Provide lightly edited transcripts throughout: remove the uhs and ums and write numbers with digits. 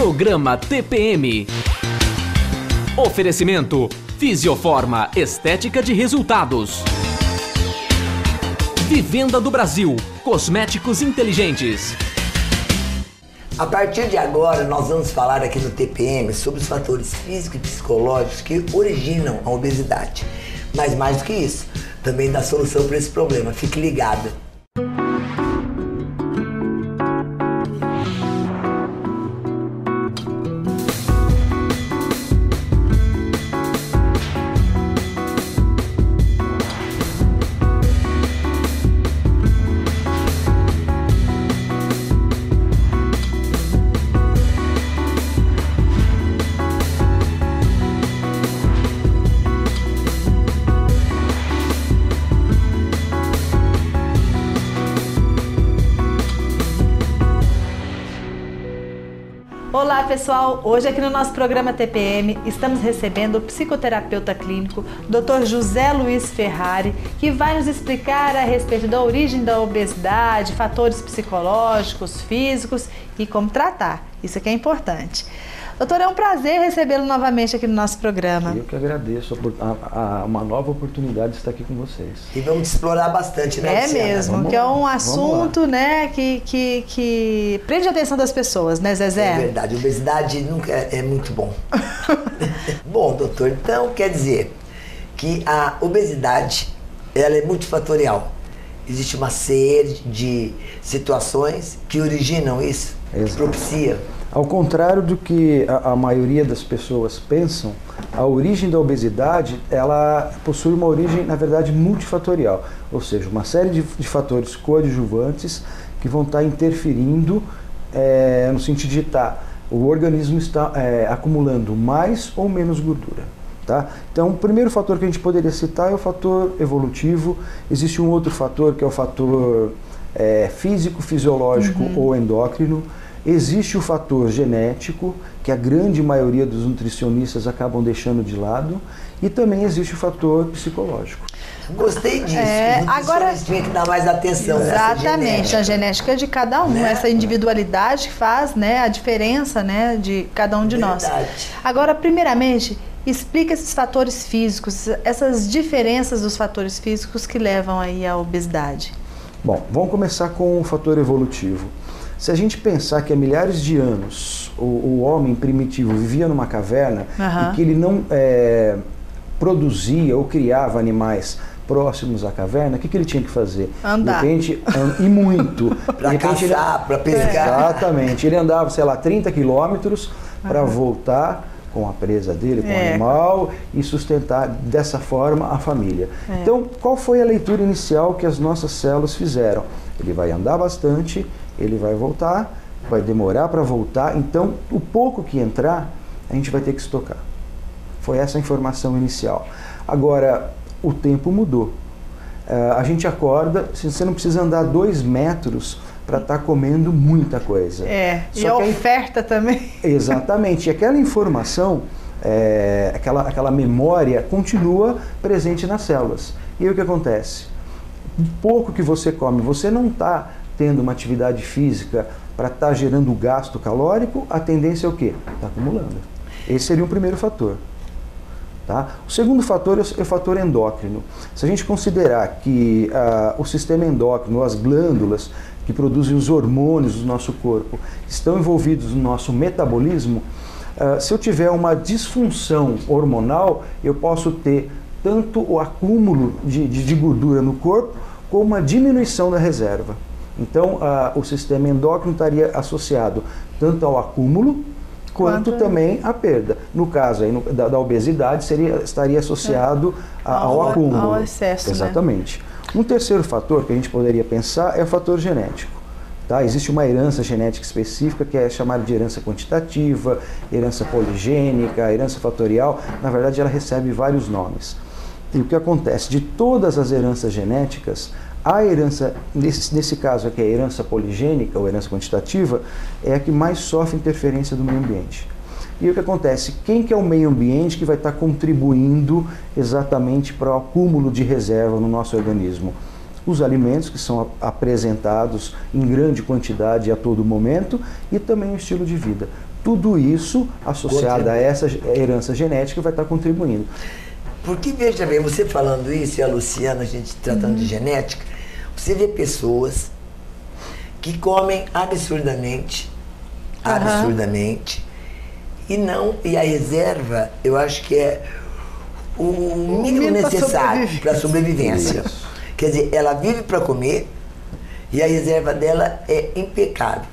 Programa TPM. Oferecimento Fisioforma, estética de resultados. Vivenda do Brasil, cosméticos inteligentes. A partir de agora, nós vamos falar aqui no TPM sobre os fatores físicos e psicológicos que originam a obesidade. Mas mais do que isso, também dá solução para esse problema. Fique ligado. Olá pessoal, hoje aqui no nosso programa TPM estamos recebendo o psicoterapeuta clínico Dr. José Luiz Ferrari, que vai nos explicar a respeito da origem da obesidade, fatores psicológicos, físicos e como tratar. Isso aqui é importante. Doutor, é um prazer recebê-lo novamente aqui no nosso programa. Eu que agradeço uma nova oportunidade de estar aqui com vocês. E vamos explorar bastante, né, Luciana? É mesmo, que é um assunto, né, que prende a atenção das pessoas, né, Zezé? É verdade, obesidade nunca é muito bom. Bom, doutor, então quer dizer que a obesidade, ela é multifatorial. Existe uma série de situações que originam isso, que propicia. Ao contrário do que a maioria das pessoas pensam, a origem da obesidade, ela possui uma origem, na verdade, multifatorial. Ou seja, uma série de fatores coadjuvantes que vão estar interferindo no sentido de o organismo está acumulando mais ou menos gordura. Tá? Então, o primeiro fator que a gente poderia citar é o fator evolutivo. Existe um outro fator que é o fator físico, fisiológico ou endócrino. Existe o fator genético, que a grande maioria dos nutricionistas acabam deixando de lado, e também existe o fator psicológico. Gostei disso. Agora tinha que dar mais atenção. Exatamente, a genética de cada um, né? Essa individualidade que faz, né, a diferença, né, de cada um de nós. Agora, primeiramente, explica esses fatores físicos, essas diferenças dos fatores físicos que levam aí à obesidade. Bom, vamos começar com o fator evolutivo. Se a gente pensar que há milhares de anos o homem primitivo vivia numa caverna e que ele não produzia ou criava animais próximos à caverna, o que ele tinha que fazer? Andar. De repente, e muito. Para caçar, para pescar. Exatamente. Ele andava, sei lá, 30 quilômetros para voltar com a presa dele, com o animal, e sustentar dessa forma a família. Então, qual foi a leitura inicial que as nossas células fizeram? Ele vai andar bastante, ele vai voltar, vai demorar para voltar, então o pouco que entrar, a gente vai ter que estocar. Foi essa a informação inicial. Agora, o tempo mudou. A gente acorda, você não precisa andar 2 metros para estar comendo muita coisa. E a oferta também. Exatamente, e aquela informação, aquela memória continua presente nas células. E aí o que acontece? O pouco que você come, você não está tendo uma atividade física para estar gerando gasto calórico, a tendência é o quê? Está acumulando. Esse seria o primeiro fator. Tá? O segundo fator é o fator endócrino. Se a gente considerar que o sistema endócrino, as glândulas que produzem os hormônios do nosso corpo, estão envolvidos no nosso metabolismo, se eu tiver uma disfunção hormonal, eu posso ter tanto o acúmulo de gordura no corpo, como uma diminuição da reserva. Então, o sistema endócrino estaria associado tanto ao acúmulo, quanto também à perda. No caso aí, da obesidade, estaria associado ao acúmulo. Ao excesso, exatamente. Né? Um terceiro fator que a gente poderia pensar é o fator genético. Tá? Existe uma herança genética específica que é chamada de herança quantitativa, herança poligênica, herança fatorial. Na verdade, ela recebe vários nomes. E o que acontece? De todas as heranças genéticas, a herança, nesse caso aqui, a herança poligênica ou herança quantitativa, é a que mais sofre interferência do meio ambiente. E o que acontece? Quem que é o meio ambiente que vai estar contribuindo exatamente para o acúmulo de reserva no nosso organismo? os alimentos que são apresentados em grande quantidade a todo momento e também o estilo de vida. Tudo isso associado a essa herança genética vai estar contribuindo. Porque, veja bem, você falando isso e a Luciana, a gente tratando de genética, você vê pessoas que comem absurdamente, e a reserva, eu acho que é o mínimo necessário para a sobrevivência. Quer dizer, ela vive para comer e a reserva dela é impecável.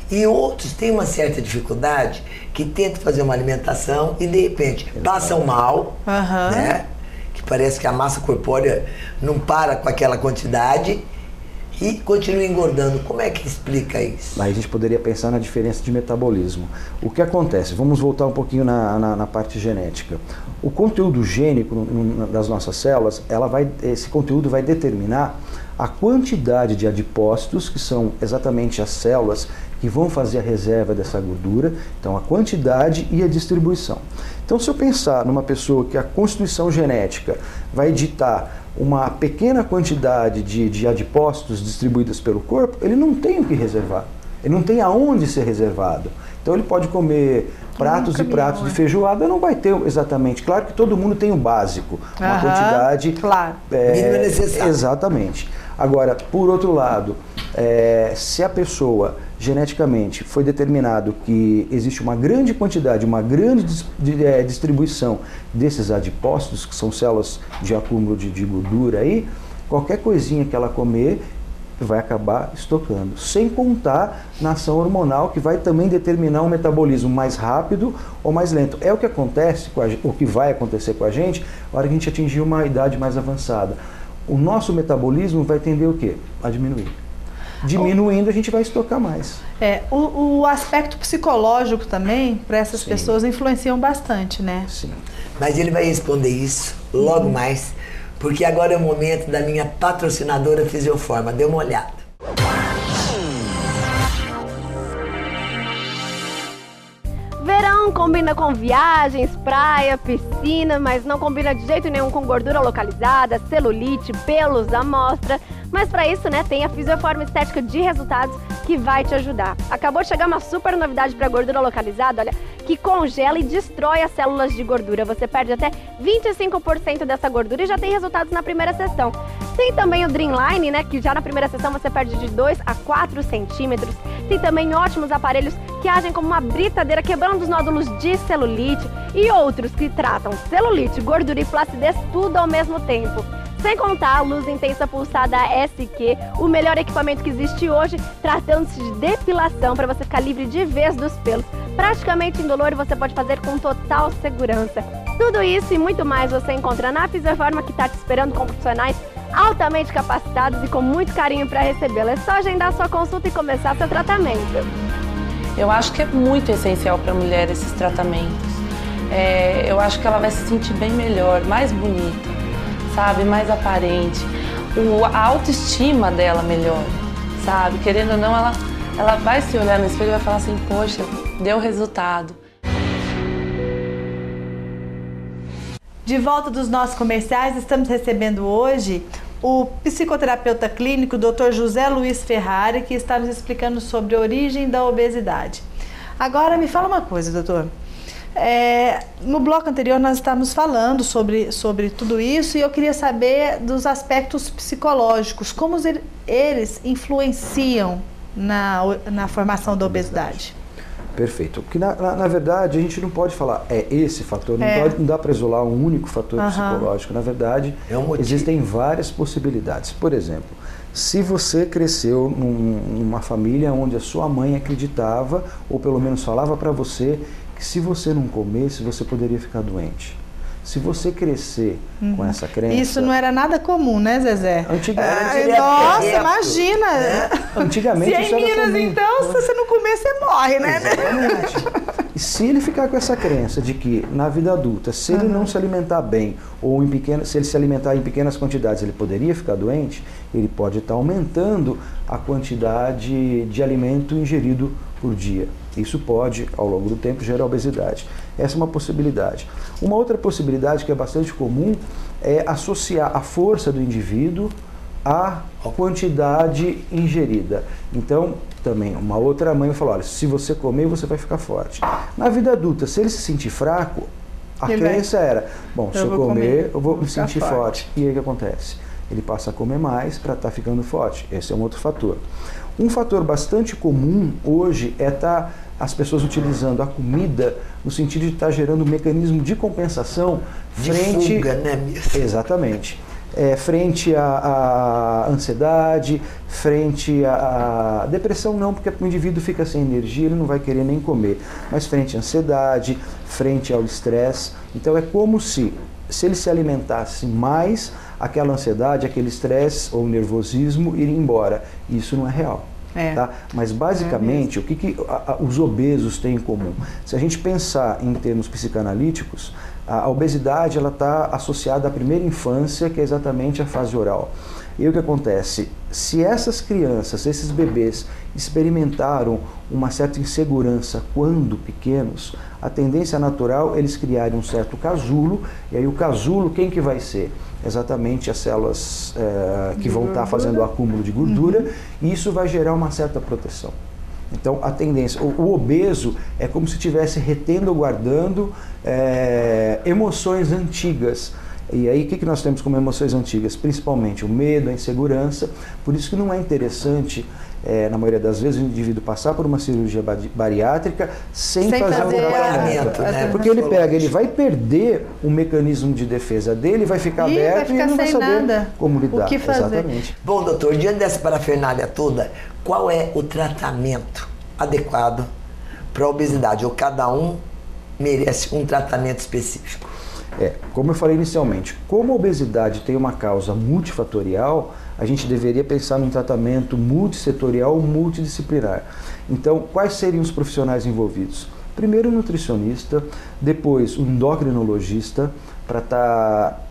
E outros têm uma certa dificuldade que tentam fazer uma alimentação e de repente passam mal, né? Que parece que a massa corpórea não para com aquela quantidade e continua engordando. Como é que explica isso? Aí a gente poderia pensar na diferença de metabolismo. O que acontece? Vamos voltar um pouquinho na parte genética. O conteúdo gênico das nossas células, esse conteúdo vai determinar a quantidade de adipócitos, que são exatamente as células que vão fazer a reserva dessa gordura, então a quantidade e a distribuição. Então, se eu pensar numa pessoa que a constituição genética vai ditar uma pequena quantidade de adipócitos distribuídos pelo corpo, ele não tem o que reservar, ele não tem aonde ser reservado. Então ele pode comer pratos e pratos de feijoada, não vai ter exatamente. Claro que todo mundo tem o básico, uma quantidade mínima necessária. Exatamente. Agora, por outro lado, se a pessoa geneticamente foi determinado que existe uma grande quantidade, uma grande distribuição desses adipócitos, que são células de acúmulo de gordura aí, qualquer coisinha que ela comer vai acabar estocando, sem contar na ação hormonal que vai também determinar um metabolismo mais rápido ou mais lento. É o que acontece, o que vai acontecer com a gente na hora que a gente atingir uma idade mais avançada. O nosso metabolismo vai tender o quê? A diminuir. Diminuindo, a gente vai estocar mais. O aspecto psicológico também, para essas pessoas, influenciam bastante, né? Sim. Mas ele vai responder isso logo mais, porque agora é o momento da minha patrocinadora Fisioforma. Dê uma olhada. Verão combina com viagens, praia, piscina, mas não combina de jeito nenhum com gordura localizada, celulite, pelos à mostra. Mas para isso, né, tem a Fisioforma Estética de Resultados que vai te ajudar. Acabou de chegar uma super novidade para gordura localizada, olha, que congela e destrói as células de gordura. Você perde até 25% dessa gordura e já tem resultados na primeira sessão. Tem também o Dreamline, né, que já na primeira sessão você perde de 2 a 4 centímetros. Tem também ótimos aparelhos que agem como uma britadeira, quebrando os nódulos de celulite, e outros que tratam celulite, gordura e flacidez tudo ao mesmo tempo. Sem contar a luz intensa pulsada SQ, o melhor equipamento que existe hoje, tratando-se de depilação para você ficar livre de vez dos pelos. Praticamente indolor, você pode fazer com total segurança. Tudo isso e muito mais você encontra na Fisioforma, que está te esperando com profissionais altamente capacitados e com muito carinho para recebê-la. É só agendar sua consulta e começar seu tratamento. Eu acho que é muito essencial para a mulher esses tratamentos. Eu acho que ela vai se sentir bem melhor, mais bonita, sabe, mais aparente. A autoestima dela melhora, sabe? Querendo ou não, ela vai se olhar no espelho e vai falar assim, poxa, deu resultado. De volta dos nossos comerciais, estamos recebendo hoje o psicoterapeuta clínico Dr. José Luiz Ferrari, que está nos explicando sobre a origem da obesidade. Agora, me fala uma coisa, doutor. No bloco anterior nós estávamos falando sobre tudo isso e eu queria saber dos aspectos psicológicos, como eles influenciam na formação da obesidade. Perfeito. Porque na verdade a gente não pode falar esse fator, não dá para isolar um único fator psicológico. Na verdade, existem várias possibilidades. Por exemplo, se você cresceu numa família onde a sua mãe acreditava, ou pelo menos falava para você, que se você não comesse, você poderia ficar doente. Se você crescer com essa crença... Isso não era nada comum, né, Zezé? Antigamente... Nossa, imagina! Antigamente se isso era Minas, comum. então, se você não comer, você morre, né? Exatamente. E se ele ficar com essa crença de que na vida adulta, se ele não se alimentar bem, ou se ele se alimentar em pequenas quantidades, ele poderia ficar doente, ele pode estar aumentando a quantidade de alimento ingerido por dia. Isso pode, ao longo do tempo, gerar obesidade. Essa é uma possibilidade. Uma outra possibilidade que é bastante comum é associar a força do indivíduo a quantidade ingerida. Então, também, uma outra mãe falou, olha, se você comer, você vai ficar forte. Na vida adulta, se ele se sentir fraco, a crença era, bom, se eu comer, eu vou me sentir forte. E aí o que acontece? Ele passa a comer mais para estar ficando forte. Esse é um outro fator. Um fator bastante comum hoje é as pessoas utilizando a comida no sentido de estar gerando um mecanismo de compensação frente... fuga, né? Exatamente. Frente à ansiedade, frente à depressão não, porque o indivíduo fica sem energia, ele não vai querer nem comer, mas frente à ansiedade, frente ao estresse. Então é como se ele se alimentasse mais, aquela ansiedade, aquele estresse ou nervosismo iria embora. Isso não é real. Tá? Mas basicamente, o que os obesos têm em comum? Se a gente pensar em termos psicanalíticos, a obesidade está associada à primeira infância, que é exatamente a fase oral. E o que acontece? Se essas crianças, esses bebês, experimentaram uma certa insegurança quando pequenos, a tendência natural é eles criarem um certo casulo, e aí o casulo, quem que vai ser? Exatamente as células que vão estar fazendo o acúmulo de gordura, e isso vai gerar uma certa proteção. Então, a tendência, o obeso é como se estivesse retendo ou guardando emoções antigas. E aí, o que nós temos como emoções antigas? Principalmente o medo, a insegurança. Por isso que não é interessante, na maioria das vezes, o indivíduo passar por uma cirurgia bariátrica sem fazer um tratamento. Porque ele vai perder o mecanismo de defesa dele, vai ficar aberto e ele não vai saber como lidar. O que fazer? Exatamente. Bom, doutor, diante dessa parafernália toda, qual é o tratamento adequado para a obesidade? Ou cada um merece um tratamento específico? Como eu falei inicialmente, como a obesidade tem uma causa multifatorial, a gente deveria pensar num tratamento multissetorial ou multidisciplinar. Então, quais seriam os profissionais envolvidos? Primeiro, um nutricionista, depois um endocrinologista, para estar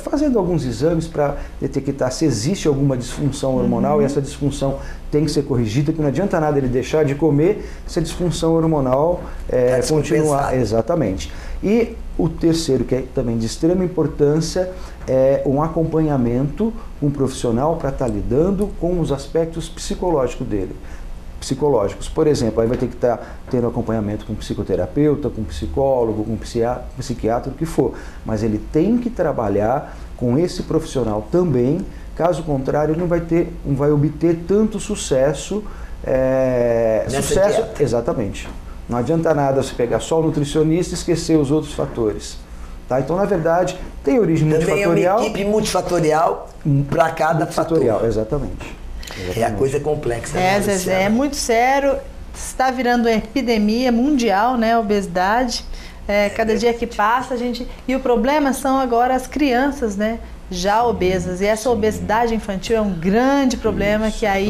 fazendo alguns exames para detectar se existe alguma disfunção hormonal, e essa disfunção tem que ser corrigida, que não adianta nada ele deixar de comer se a disfunção hormonal continuar. Exatamente. E o terceiro, que é também de extrema importância, é um acompanhamento com um profissional para estar lidando com os aspectos psicológicos dele. Por exemplo, aí vai ter que estar tendo acompanhamento com um psicoterapeuta, com um psicólogo, com um psiquiatra, o que for. Mas ele tem que trabalhar com esse profissional também, caso contrário ele não vai obter tanto sucesso. Dieta. Exatamente. Não adianta nada você pegar só o nutricionista e esquecer os outros fatores. Tá? Então, na verdade, tem origem multifatorial. Também é uma equipe multifatorial para cada fator. Exatamente. A coisa é complexa. Zezé, é muito sério. Está virando uma epidemia mundial, né? A obesidade. Cada dia que passa, E o problema são agora as crianças, né? Já obesas. E essa obesidade infantil é um grande problema que aí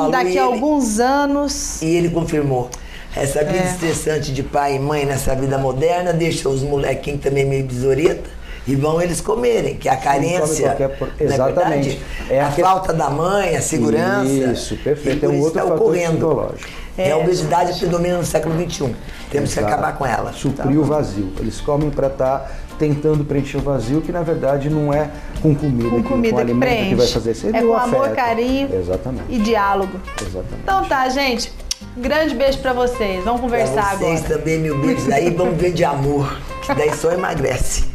daqui a alguns anos... E ele confirmou. Essa vida estressante de pai e mãe nessa vida moderna deixa os molequinhos também meio besoreta e vão eles comerem, que é a carência, exatamente. A falta da mãe, a segurança. Isso, perfeito. É um outro fator psicológico. A obesidade predomina no século XXI. Temos que acabar com ela. Suprir o vazio. Eles comem para estar tentando preencher o vazio, que na verdade não é com comida, com alimento preenche. Que vai fazer isso. É com amor, carinho e diálogo. Exatamente. Então tá, gente. Grande beijo pra vocês. Vamos conversar agora. Vocês também, mil beijos aí. Vamos ver de amor, que daí só emagrece.